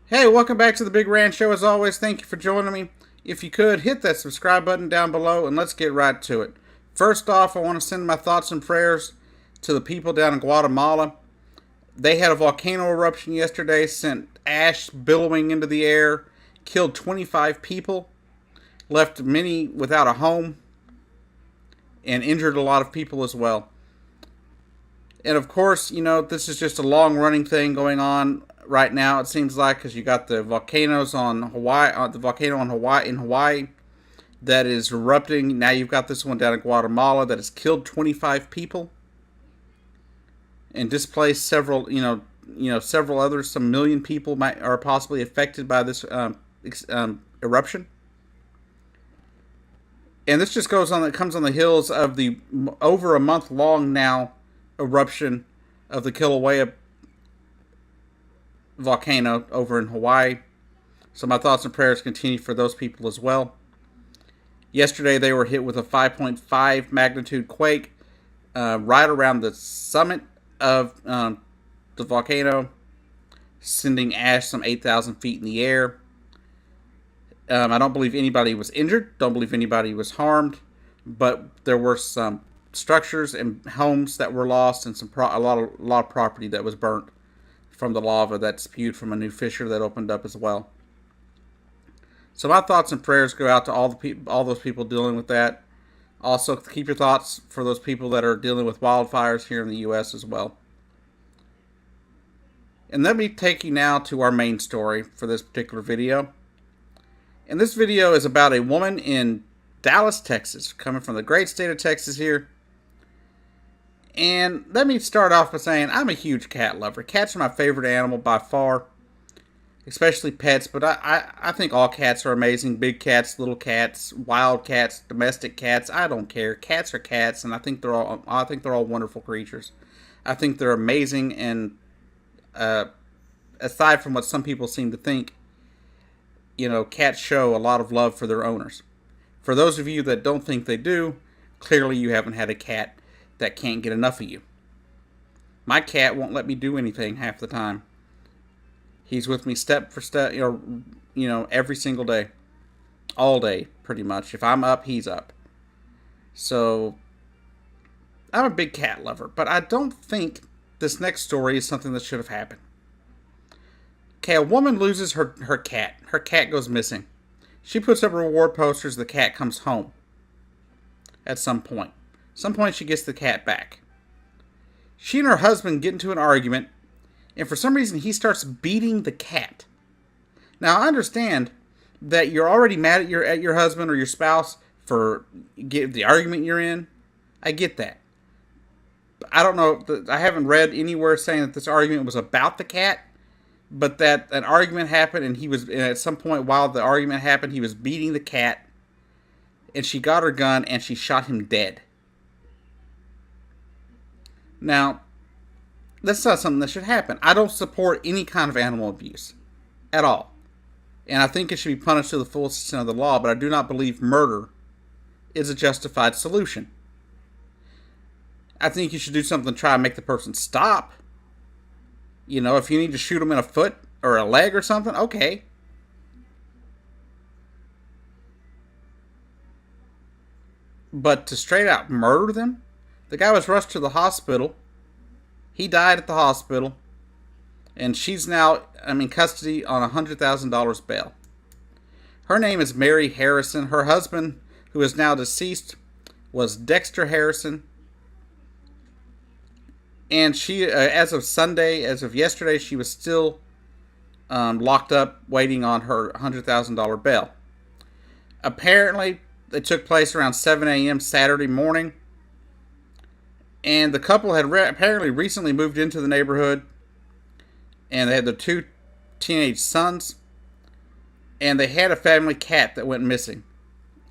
Hey, welcome back to the Big Rand Show. As always, thank you for joining me. If you could, hit that subscribe button down below and let's get right to it. First off, I want to send my thoughts and prayers to the people down in Guatemala. They had a volcano eruption yesterday, sent ash billowing into the air, killed 25 people, left many without a home, and injured a lot of people as well. And of course, this is just a long running thing going on right now. It seems like because you got the volcanoes on Hawaii, the volcano on Hawaii in Hawaii that is erupting. Now you've got this one down in Guatemala that has killed 25 people and displaced several, several others. Some million people are possibly affected by this eruption. And this just goes on. It comes on the heels of the over a month long now eruption of the Kilauea volcano over in Hawaii. So my thoughts and prayers continue for those people as well. Yesterday they were hit with a 5.5 magnitude quake right around the summit of the volcano, sending ash some 8,000 feet in the air. I don't believe anybody was injured. Don't believe anybody was harmed, but there were some structures and homes that were lost, and a lot of property that was burnt from the lava that spewed from a new fissure that opened up as well. So my thoughts and prayers go out to all those people dealing with that. Also, keep your thoughts for those people that are dealing with wildfires here in the U.S. as well. And let me take you now to our main story for this particular video. And this video is about a woman in Dallas, Texas, coming from the great state of Texas here. And let me start off by saying I'm a huge cat lover. Cats are my favorite animal by far, especially pets. But I think all cats are amazing. Big cats, little cats, wild cats, domestic cats. I don't care. Cats are cats, and I think they're all wonderful creatures. I think they're amazing, and aside from what some people seem to think, cats show a lot of love for their owners. For those of you that don't think they do, clearly you haven't had a cat that can't get enough of you. My cat won't let me do anything half the time. He's with me step for step, every single day. All day, pretty much. If I'm up, he's up. So, I'm a big cat lover, but I don't think this next story is something that should have happened. Okay, a woman loses her cat. Her cat goes missing. She puts up reward posters. The cat comes home at some point. Some point she gets the cat back. She and her husband get into an argument, and for some reason he starts beating the cat. Now I understand that you're already mad at your husband or your spouse for the argument you're in. I get that. I don't know. I haven't read anywhere saying that this argument was about the cat, but that an argument happened, and at some point while the argument happened, he was beating the cat, and she got her gun and she shot him dead. Now, that's not something that should happen. I don't support any kind of animal abuse at all. And I think it should be punished to the fullest extent of the law, but I do not believe murder is a justified solution. I think you should do something to try and make the person stop. If you need to shoot them in a foot or a leg or something, okay. But to straight out murder them? The guy was rushed to the hospital. He died at the hospital. And she's now, in custody on $100,000 bail. Her name is Mary Harrison. Her husband, who is now deceased, was Dexter Harrison. And she, as of yesterday, she was still locked up waiting on her $100,000 bail. Apparently, it took place around 7 a.m. Saturday morning. And the couple had apparently recently moved into the neighborhood. And they had their 2 teenage sons. And they had a family cat that went missing.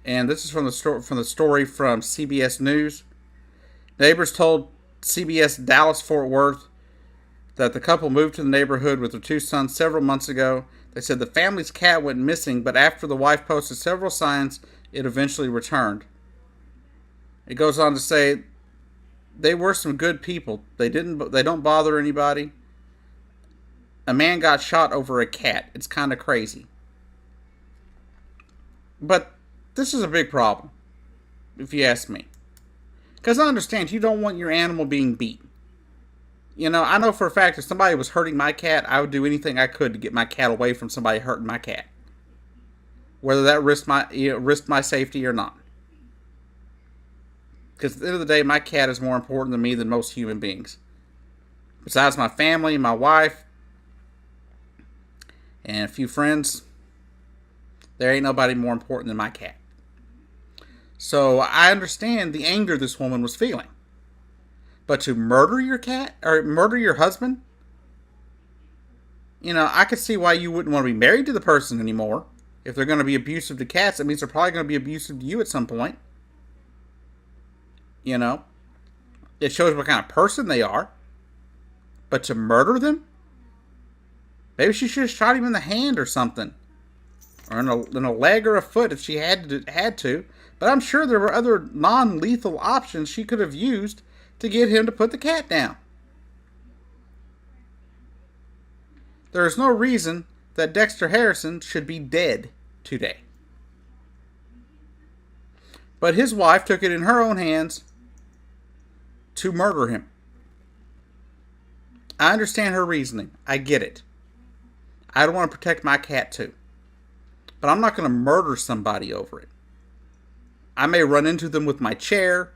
And this is from the story from CBS News. Neighbors told CBS Dallas-Fort Worth that the couple moved to the neighborhood with their 2 sons several months ago. They said the family's cat went missing, but after the wife posted several signs, it eventually returned. It goes on to say they were some good people. They don't bother anybody. A man got shot over a cat. It's kind of crazy. But this is a big problem, if you ask me. Because I understand you don't want your animal being beat. You know, I know for a fact if somebody was hurting my cat, I would do anything I could to get my cat away from somebody hurting my cat. Whether that risked my safety or not. Because at the end of the day, my cat is more important to me than most human beings. Besides my family, my wife, and a few friends, there ain't nobody more important than my cat. So I understand the anger this woman was feeling. But to murder your cat, or murder your husband, you know, I could see why you wouldn't want to be married to the person anymore. If they're going to be abusive to cats, that means they're probably going to be abusive to you at some point. You know, it shows what kind of person they are. But to murder them? Maybe she should have shot him in the hand or something. Or in a leg or a foot if she had to. But I'm sure there were other non-lethal options she could have used to get him to put the cat down. There is no reason that Dexter Harrison should be dead today. But his wife took it in her own hands to murder him. I understand her reasoning. I get it. I don't want to protect my cat too. But I'm not going to murder somebody over it. I may run into them with my chair.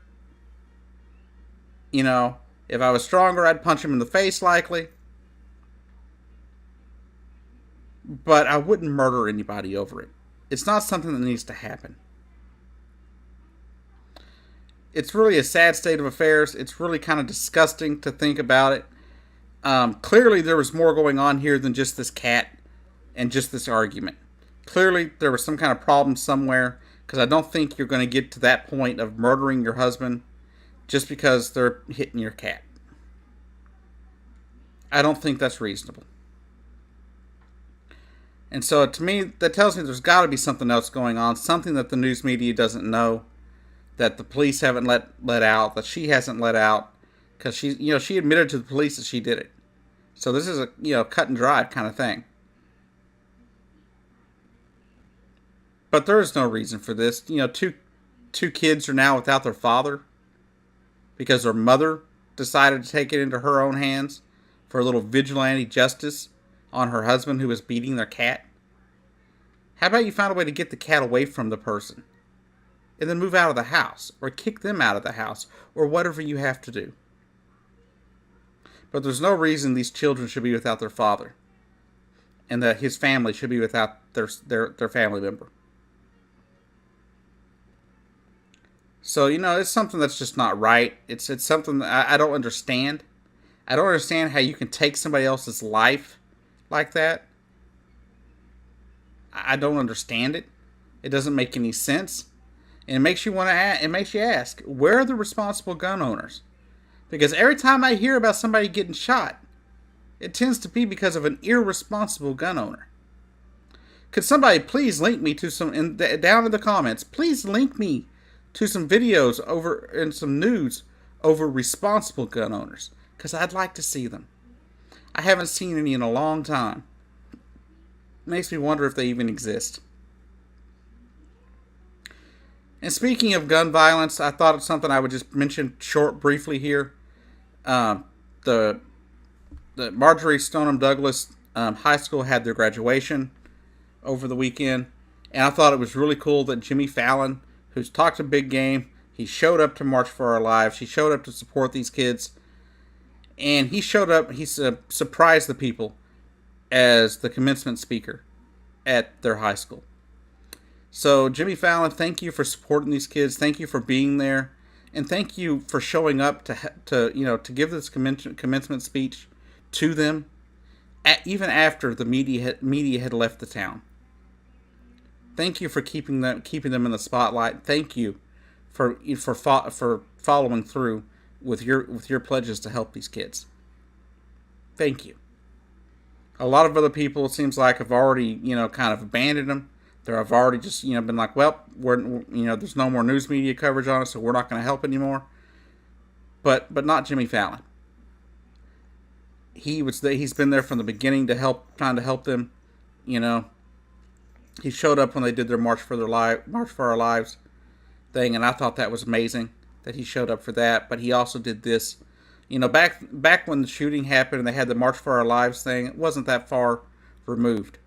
You know, if I was stronger, I'd punch him in the face likely. But I wouldn't murder anybody over it. It's not something that needs to happen. It's really a sad state of affairs. It's really kind of disgusting to think about it. Clearly, there was more going on here than just this cat and just this argument. Clearly, there was some kind of problem somewhere, because I don't think you're going to get to that point of murdering your husband just because they're hitting your cat. I don't think that's reasonable. And so, to me, that tells me there's got to be something else going on, something that the news media doesn't know, that the police haven't let out, that she hasn't let out, because she admitted to the police that she did it. So this is a cut and dry kind of thing. But there is no reason for this. Two kids are now without their father because their mother decided to take it into her own hands for a little vigilante justice on her husband who was beating their cat. How about you find a way to get the cat away from the person and then move out of the house or kick them out of the house or whatever you have to do. But there's no reason these children should be without their father and that his family should be without their family member. So, it's something that's just not right. It's something that I don't understand. I don't understand how you can take somebody else's life like that. I don't understand it. It doesn't make any sense. And it makes you ask, where are the responsible gun owners? Because every time I hear about somebody getting shot, it tends to be because of an irresponsible gun owner. Could somebody please link me to down in the comments, please link me to some videos over and some news over responsible gun owners, because I'd like to see them. I haven't seen any in a long time. It makes me wonder if they even exist. And speaking of gun violence, I thought of something I would just mention briefly here. The Marjorie Stoneman Douglas High School had their graduation over the weekend, and I thought it was really cool that Jimmy Fallon, who's talked a big game, he showed up to March for Our Lives. He showed up to support these kids, and he surprised the people as the commencement speaker at their high school. So, Jimmy Fallon, thank you for supporting these kids. Thank you for being there, and thank you for showing up to give this commencement speech to them, even after the media had left the town. Thank you for keeping them in the spotlight. Thank you for following through with your pledges to help these kids. Thank you. A lot of other people, it seems like, have already kind of abandoned them. They've already just been like, well, there's no more news media coverage on it, so we're not going to help anymore. But not Jimmy Fallon. He's been there from the beginning to help, trying to help them. You know, he showed up when they did their March for Our Lives thing, and I thought that was amazing that he showed up for that. But he also did this. You know, back when the shooting happened and they had the March for Our Lives thing, it wasn't that far removed.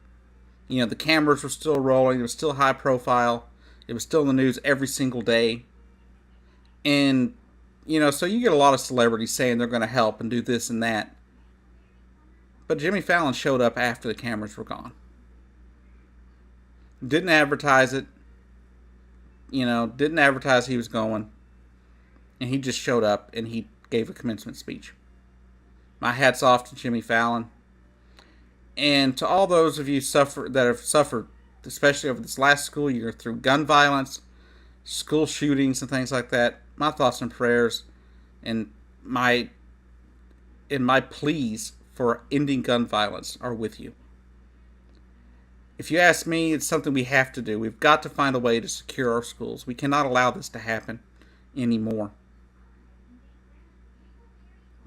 You know, the cameras were still rolling. It was still high profile. It was still in the news every single day. And, you know, so you get a lot of celebrities saying they're going to help and do this and that. But Jimmy Fallon showed up after the cameras were gone. Didn't advertise it. You know, didn't advertise he was going. And he just showed up and he gave a commencement speech. My hat's off to Jimmy Fallon. And to all those of you that have suffered, especially over this last school year, through gun violence, school shootings, and things like that, my thoughts and prayers and my pleas for ending gun violence are with you. If you ask me, it's something we have to do. We've got to find a way to secure our schools. We cannot allow this to happen anymore.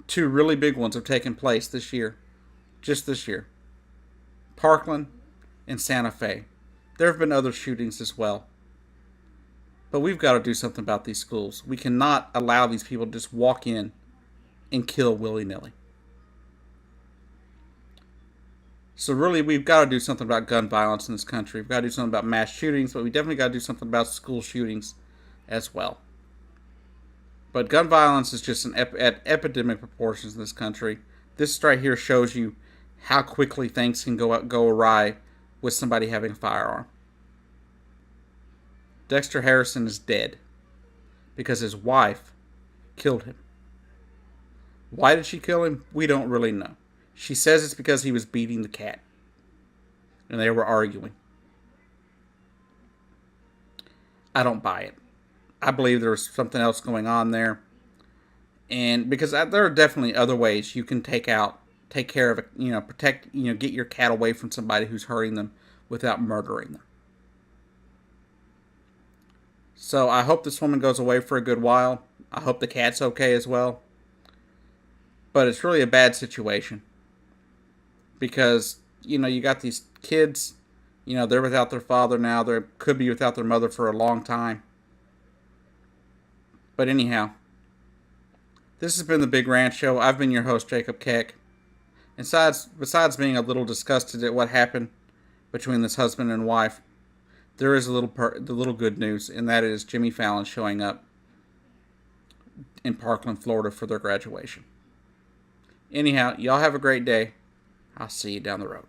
Two really big ones have taken place this year. Just this year. Parkland and Santa Fe. There have been other shootings as well. But we've got to do something about these schools. We cannot allow these people to just walk in and kill willy-nilly. So really, we've got to do something about gun violence in this country. We've got to do something about mass shootings, but we definitely got to do something about school shootings as well. But gun violence is just at epidemic proportions in this country. This right here shows you how quickly things can go awry with somebody having a firearm. Dexter Harrison is dead because his wife killed him. Why did she kill him? We don't really know. She says it's because he was beating the cat. And they were arguing. I don't buy it. I believe there was something else going on there. And because there are definitely other ways you can take care of it, protect, get your cat away from somebody who's hurting them without murdering them. So I hope this woman goes away for a good while. I hope the cat's okay as well. But it's really a bad situation. Because, you got these kids, they're without their father now. They could be without their mother for a long time. But anyhow, this has been the Big Ranch Show. I've been your host, Jacob Keck. And besides being a little disgusted at what happened between this husband and wife, there is the little good news, and that is Jimmy Fallon showing up in Parkland, Florida for their graduation. Anyhow, y'all have a great day. I'll see you down the road.